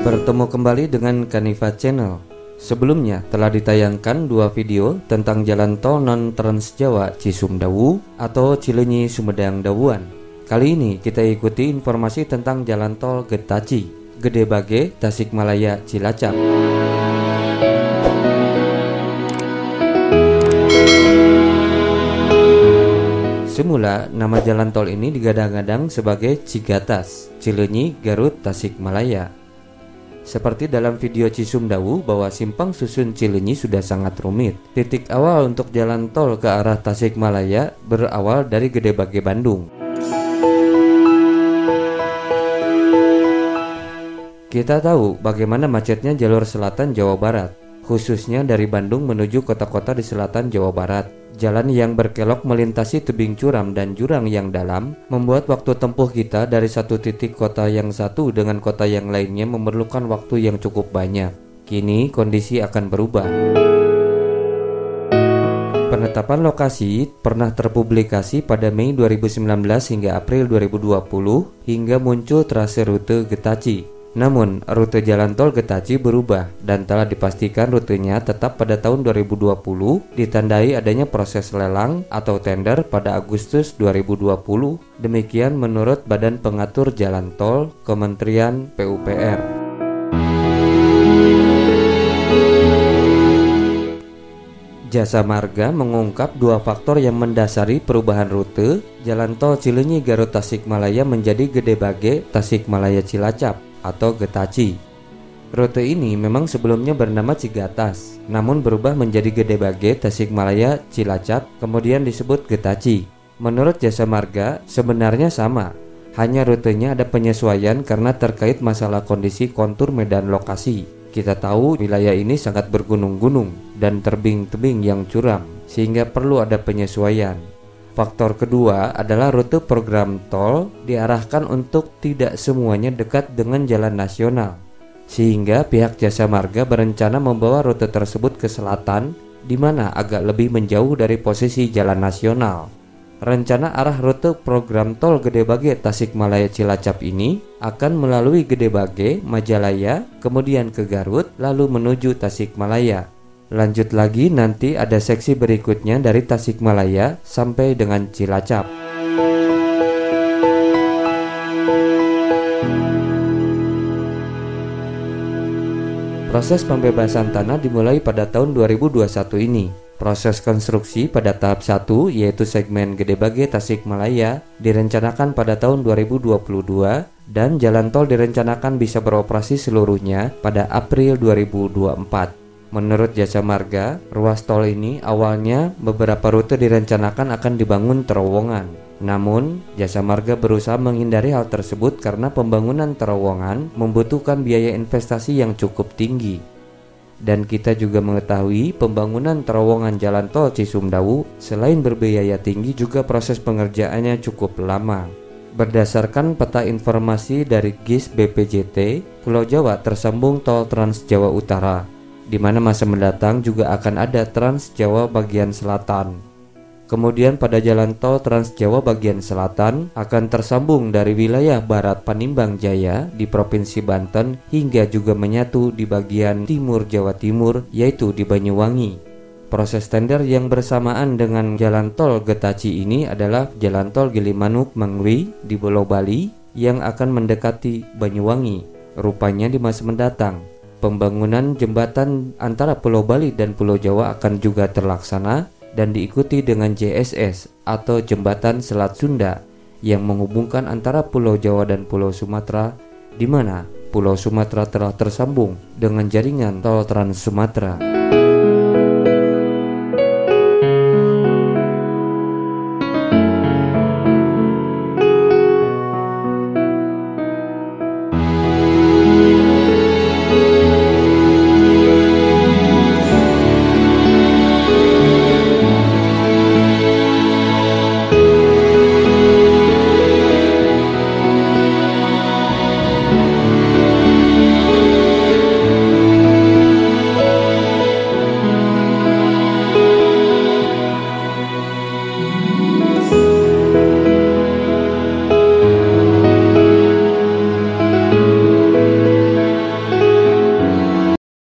Bertemu kembali dengan Kanifa Channel. Sebelumnya telah ditayangkan dua video tentang jalan tol non-Trans Jawa Cisumdawu atau Cileunyi Sumedang Dawuan. Kali ini kita ikuti informasi tentang jalan tol Getaci, Gede Bage, Tasikmalaya, Cilacap. Semula nama jalan tol ini digadang-gadang sebagai Cigatas, Cileunyi, Garut, Tasikmalaya. Seperti dalam video Cisumdawu bahwa simpang susun Cileunyi sudah sangat rumit. Titik awal untuk jalan tol ke arah Tasikmalaya berawal dari Gede Bage, Bandung. Kita tahu bagaimana macetnya jalur selatan Jawa Barat, khususnya dari Bandung menuju kota-kota di selatan Jawa Barat. Jalan yang berkelok melintasi tebing curam dan jurang yang dalam membuat waktu tempuh kita dari satu titik kota yang satu dengan kota yang lainnya memerlukan waktu yang cukup banyak. Kini kondisi akan berubah. Penetapan lokasi pernah terpublikasi pada Mei 2019 hingga April 2020 hingga muncul trase rute Getaci. Namun, rute jalan tol Getaci berubah dan telah dipastikan rutenya tetap pada tahun 2020 ditandai adanya proses lelang atau tender pada Agustus 2020. Demikian menurut Badan Pengatur Jalan Tol Kementerian PUPR. Jasa Marga mengungkap dua faktor yang mendasari perubahan rute jalan tol Cileunyi Garut Tasikmalaya menjadi Gede Bage Tasikmalaya Cilacap atau Getaci. Rute ini memang sebelumnya bernama Cigatas, namun berubah menjadi Gede Bage Tasikmalaya Cilacap, kemudian disebut Getaci. Menurut Jasa Marga sebenarnya sama, hanya rutenya ada penyesuaian karena terkait masalah kondisi kontur medan lokasi. Kita tahu wilayah ini sangat bergunung-gunung dan tebing-tebing yang curam, sehingga perlu ada penyesuaian. Faktor kedua adalah rute program tol diarahkan untuk tidak semuanya dekat dengan jalan nasional, sehingga pihak Jasa Marga berencana membawa rute tersebut ke selatan, di mana agak lebih menjauh dari posisi jalan nasional. Rencana arah rute program tol Gede Bage Tasikmalaya Cilacap ini akan melalui Gede Bage, Majalaya, kemudian ke Garut, lalu menuju Tasikmalaya. Lanjut lagi nanti ada seksi berikutnya dari Tasikmalaya sampai dengan Cilacap. Proses pembebasan tanah dimulai pada tahun 2021 ini. Proses konstruksi pada tahap 1 yaitu segmen Gede Bage Tasikmalaya direncanakan pada tahun 2022 dan jalan tol direncanakan bisa beroperasi seluruhnya pada April 2024. Menurut Jasa Marga, ruas tol ini awalnya beberapa rute direncanakan akan dibangun terowongan. Namun, Jasa Marga berusaha menghindari hal tersebut karena pembangunan terowongan membutuhkan biaya investasi yang cukup tinggi. Dan kita juga mengetahui pembangunan terowongan jalan tol Cisumdawu selain berbiaya tinggi juga proses pengerjaannya cukup lama. Berdasarkan peta informasi dari GIS BPJT, Pulau Jawa tersambung tol Trans Jawa Utara, di mana masa mendatang juga akan ada Trans Jawa bagian selatan. Kemudian pada jalan tol Trans Jawa bagian selatan akan tersambung dari wilayah barat Panimbang Jaya di Provinsi Banten hingga juga menyatu di bagian timur Jawa Timur yaitu di Banyuwangi. Proses tender yang bersamaan dengan jalan tol Getaci ini adalah jalan tol Gilimanuk Mangwi di Pulau Bali yang akan mendekati Banyuwangi, rupanya di masa mendatang. Pembangunan jembatan antara Pulau Bali dan Pulau Jawa akan juga terlaksana dan diikuti dengan JSS atau Jembatan Selat Sunda yang menghubungkan antara Pulau Jawa dan Pulau Sumatera, di mana Pulau Sumatera telah tersambung dengan jaringan tol Trans Sumatera.